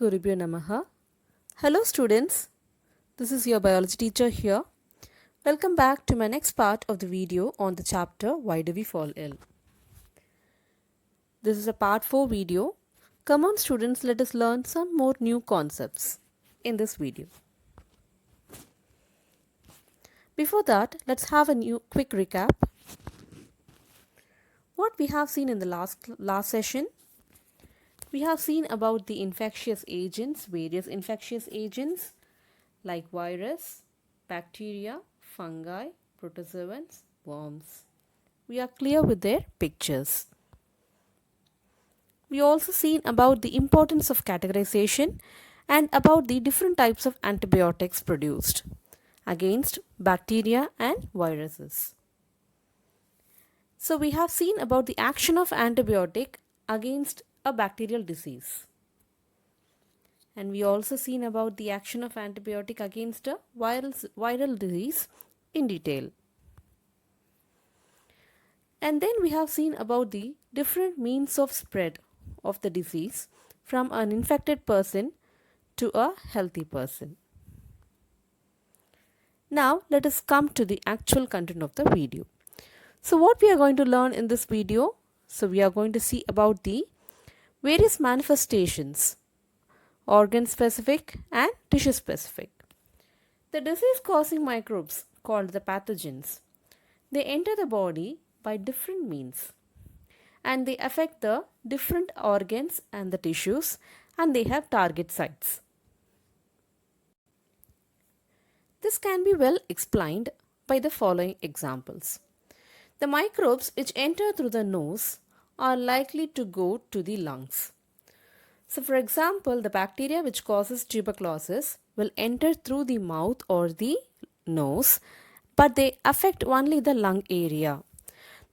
Gurubhyo Namaha. Hello students, this is your biology teacher here. Welcome back to my next part of the video on the chapter Why Do We Fall Ill? This is a part 4 video. Come on students, let us learn some more new concepts in this video. Before that, let's have a quick recap. What we have seen in the last session, we have seen about the infectious agents, various infectious agents like virus, bacteria, fungi, protozoans, worms. We are clear with their pictures. We also seen about the importance of categorization and about the different types of antibiotics produced against bacteria and viruses. So we have seen about the action of antibiotic against a bacterial disease. And we also seen about the action of antibiotic against a viral disease in detail. And then we have seen about the different means of spread of the disease from an infected person to a healthy person. Now let us come to the actual content of the video. So what we are going to learn in this video, so we are going to see about the various manifestations, organ specific and tissue specific. The disease causing microbes called the pathogens, they enter the body by different means and they affect the different organs and the tissues and they have target sites. This can be well explained by the following examples. The microbes which enter through the nose are likely to go to the lungs. So for example, the bacteria which causes tuberculosis will enter through the mouth or the nose, but they affect only the lung area.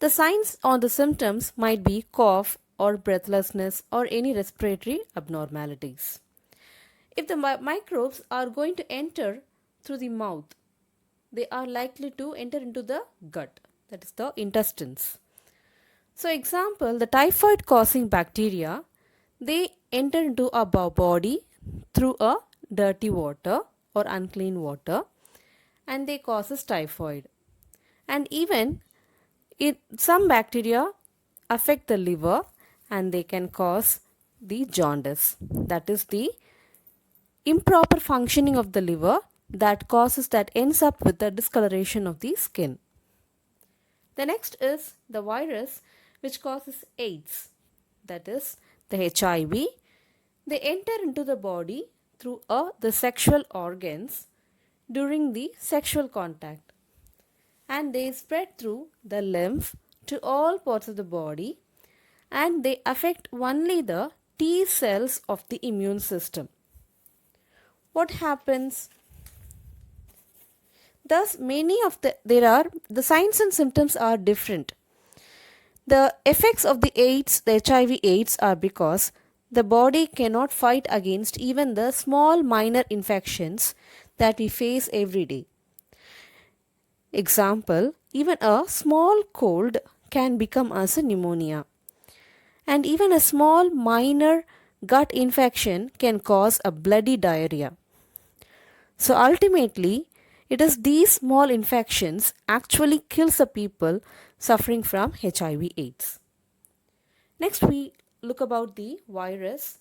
The signs or the symptoms might be cough or breathlessness or any respiratory abnormalities. If the microbes are going to enter through the mouth, they are likely to enter into the gut, that is the intestines. So example, the typhoid causing bacteria, they enter into our body through a dirty water or unclean water and they causes typhoid. And even some bacteria affect the liver and they can cause the jaundice, that is the improper functioning of the liver that ends up with the discoloration of the skin. The next is the virus which causes AIDS, that is the HIV. They enter into the body through the sexual organs during the sexual contact and they spread through the lymph to all parts of the body and they affect only the T cells of the immune system. What happens? Thus, the signs and symptoms are different. The effects of the HIV AIDS are because the body cannot fight against even the small minor infections that we face every day. Example, even a small cold can become as a pneumonia. And even a small minor gut infection can cause a bloody diarrhea. So ultimately, it is these small infections actually kills the people suffering from HIV AIDS. Next we look about the virus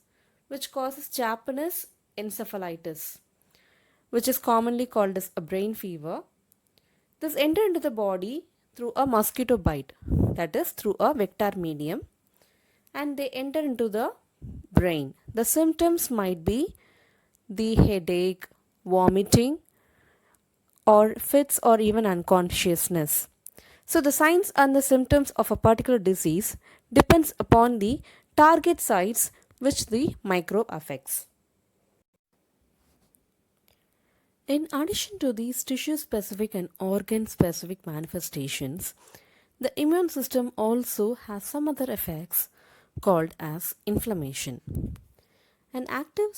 which causes Japanese encephalitis, which is commonly called as a brain fever. This enter into the body through a mosquito bite, that is through a vector medium, and they enter into the brain. The symptoms might be the headache, vomiting, or fits or even unconsciousness. So the signs and the symptoms of a particular disease depends upon the target sites which the microbe affects. In addition to these tissue-specific and organ-specific manifestations, the immune system also has some other effects called as inflammation. An active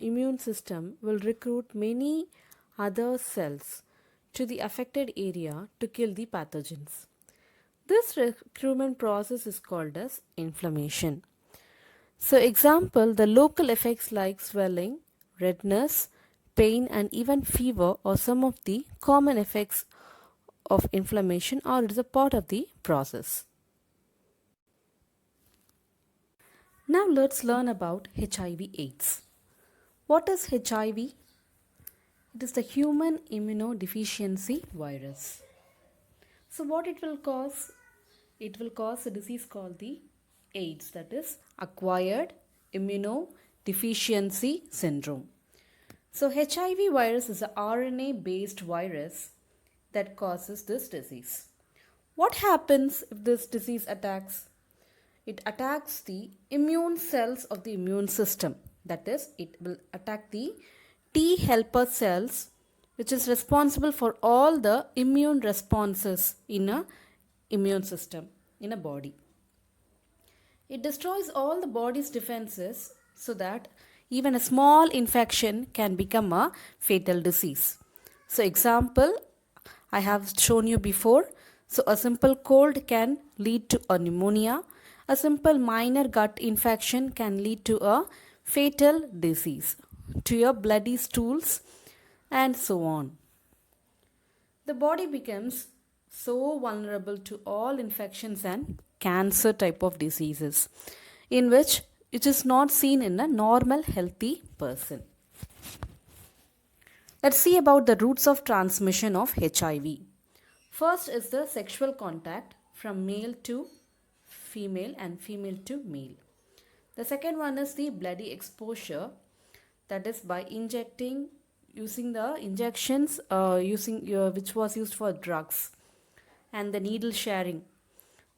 immune system will recruit many other cells to the affected area to kill the pathogens. This recruitment process is called as inflammation. So example, the local effects like swelling, redness, pain and even fever are some of the common effects of inflammation, or it is a part of the process. Now let's learn about HIV AIDS. What is HIV? It is the human immunodeficiency virus. So what it will cause? It will cause a disease called the AIDS, that is acquired immunodeficiency syndrome. So HIV virus is a RNA based virus that causes this disease. What happens if this disease attacks? It attacks the immune cells of the immune system. That is, it will attack the T helper cells, which is responsible for all the immune responses in a immune system in a body. It destroys all the body's defenses so that even a small infection can become a fatal disease. So example, I have shown you before. So a simple cold can lead to a pneumonia. A simple minor gut infection can lead to a fatal disease, to your bloody stools, and so on. The body becomes so vulnerable to all infections and cancer type of diseases, in which it is not seen in a normal healthy person. Let's see about the routes of transmission of HIV. First is the sexual contact from male to female and female to male. The second one is the bloody exposure, that is by injecting, using the injections which was used for drugs, and the needle sharing.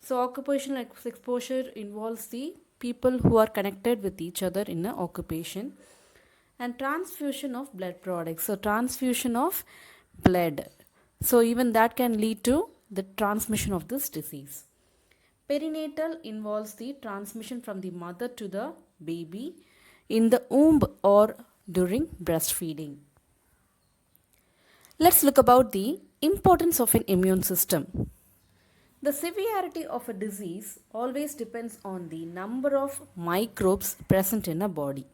So occupational exposure involves the people who are connected with each other in an occupation, and transfusion of blood products. So transfusion of blood. So even that can lead to the transmission of this disease. Perinatal involves the transmission from the mother to the baby in the womb or during breastfeeding. Let's look about the importance of an immune system. The severity of a disease always depends on the number of microbes present in a body.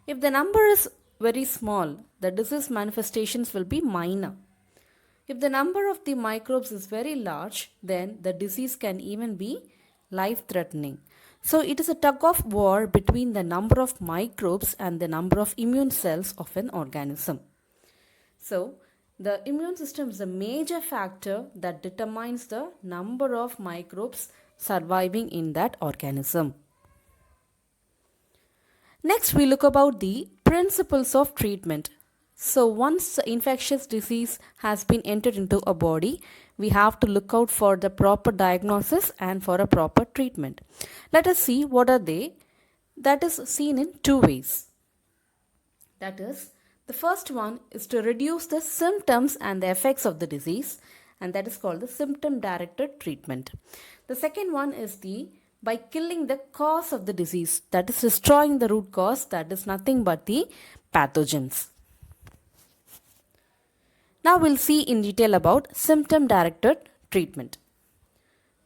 If the number is very small, the disease manifestations will be minor. If the number of the microbes is very large, then the disease can even be life-threatening. So it is a tug of war between the number of microbes and the number of immune cells of an organism. So the immune system is a major factor that determines the number of microbes surviving in that organism. Next, we look about the principles of treatment. So once the infectious disease has been entered into a body, we have to look out for the proper diagnosis and for a proper treatment. Let us see what are they. That is seen in two ways. That is, the first one is to reduce the symptoms and the effects of the disease, and that is called the symptom directed treatment. The second one is by killing the cause of the disease, that is destroying the root cause, that is nothing but the pathogens. Now we'll see in detail about symptom directed treatment.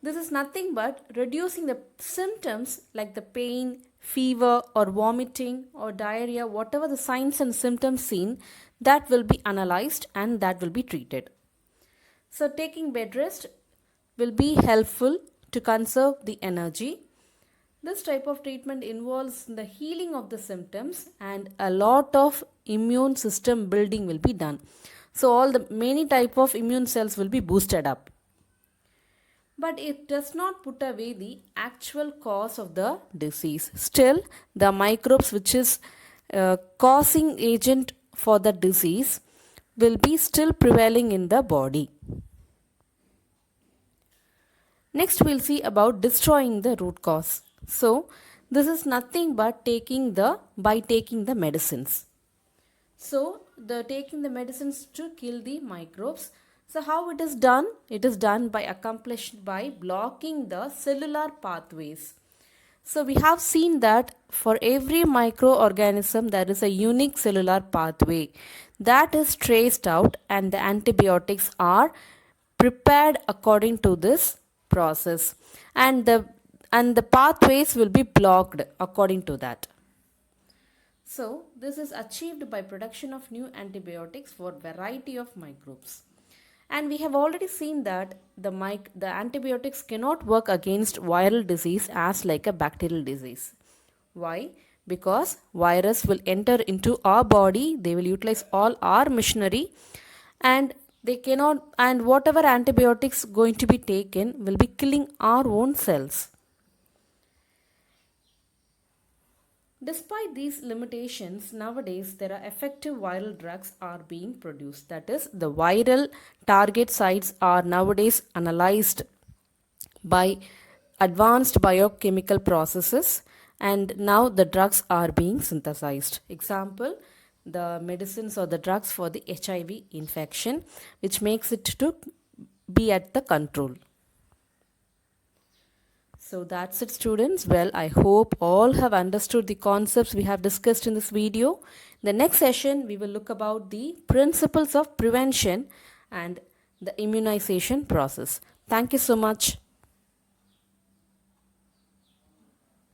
This is nothing but reducing the symptoms like the pain, fever or vomiting or diarrhea, whatever the signs and symptoms seen, that will be analyzed and that will be treated. So taking bed rest will be helpful to conserve the energy. This type of treatment involves the healing of the symptoms and a lot of immune system building will be done. So all the many type of immune cells will be boosted up. But it does not put away the actual cause of the disease. Still, the microbes which is causing agent for the disease will be still prevailing in the body. Next, we'll see about destroying the root cause. So, this is nothing but taking the medicines. So, taking the medicines to kill the microbes. So, how it is done? It is done accomplished by blocking the cellular pathways. So, we have seen that for every microorganism there is a unique cellular pathway that is traced out, and the antibiotics are prepared according to this process. And and the pathways will be blocked according to that. So, this is achieved by production of new antibiotics for variety of microbes. And we have already seen that the antibiotics cannot work against viral disease as like a bacterial disease. Why? Because virus will enter into our body, they will utilize all our machinery, and they cannot, and whatever antibiotics going to be taken will be killing our own cells. Despite these limitations, nowadays there are effective viral drugs are being produced. That is, the viral target sites are nowadays analyzed by advanced biochemical processes, and now the drugs are being synthesized. Example, the medicines or the drugs for the HIV infection, which makes it to be at the control. So that's it, students. Well, I hope all have understood the concepts we have discussed in this video. In the next session, we will look about the principles of prevention and the immunization process. Thank you so much.